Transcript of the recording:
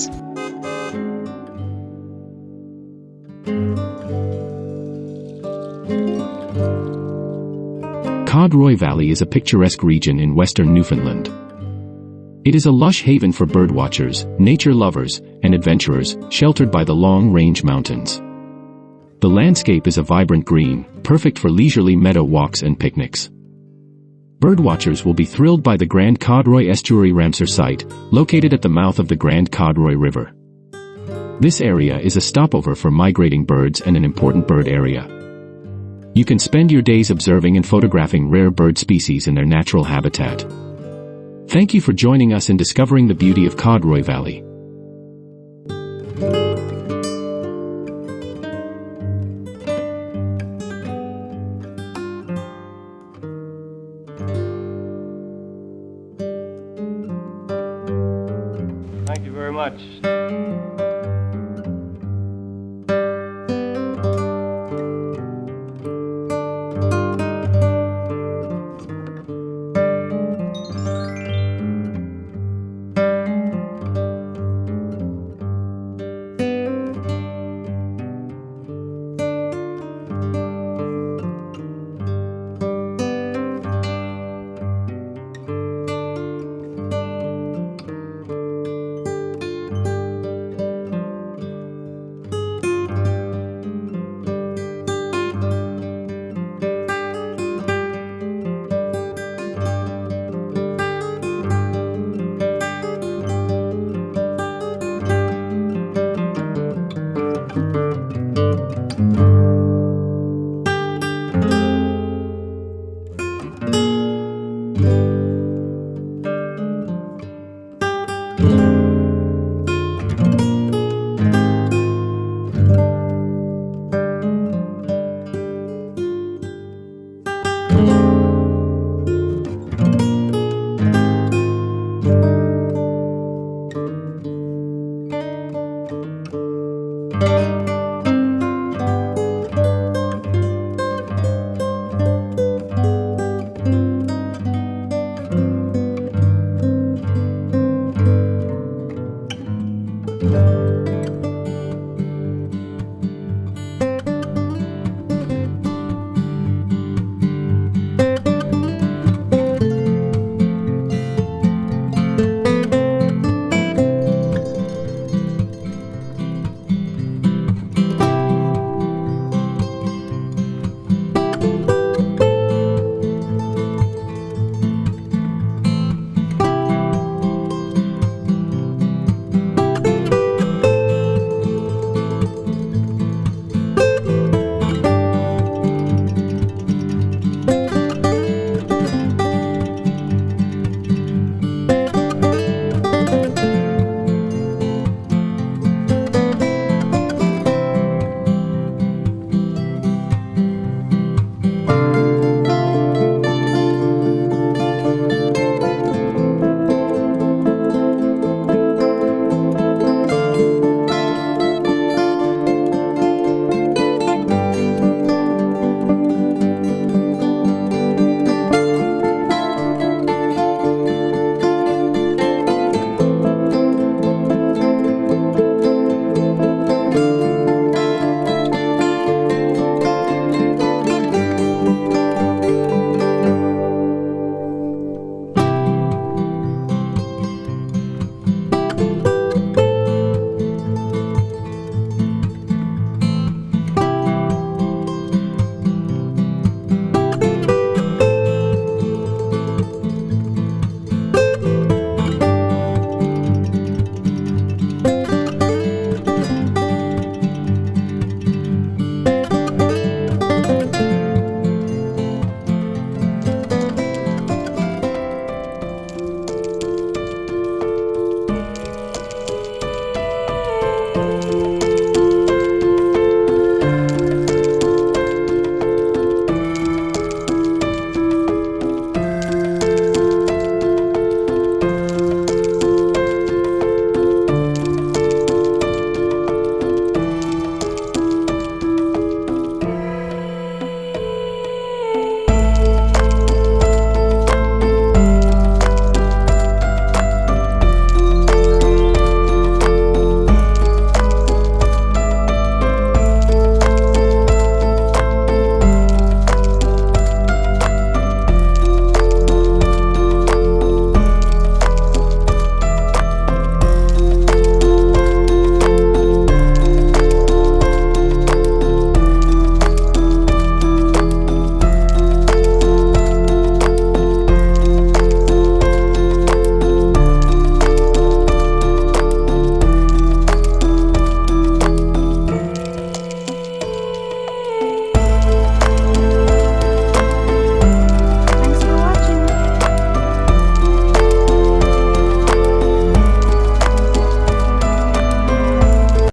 birds. Codroy Valley is a picturesque region in western Newfoundland. It is a lush haven for birdwatchers, nature lovers, and adventurers, sheltered by the long-range mountains. The landscape is a vibrant green, perfect for leisurely meadow walks and picnics. Birdwatchers will be thrilled by the Grand Codroy Estuary Ramsar site, located at the mouth of the Grand Codroy River. This area is a stopover for migrating birds and an important bird area. You can spend your days observing and photographing rare bird species in their natural habitat. Thank you for joining us in discovering the beauty of Codroy Valley. Thank you very much.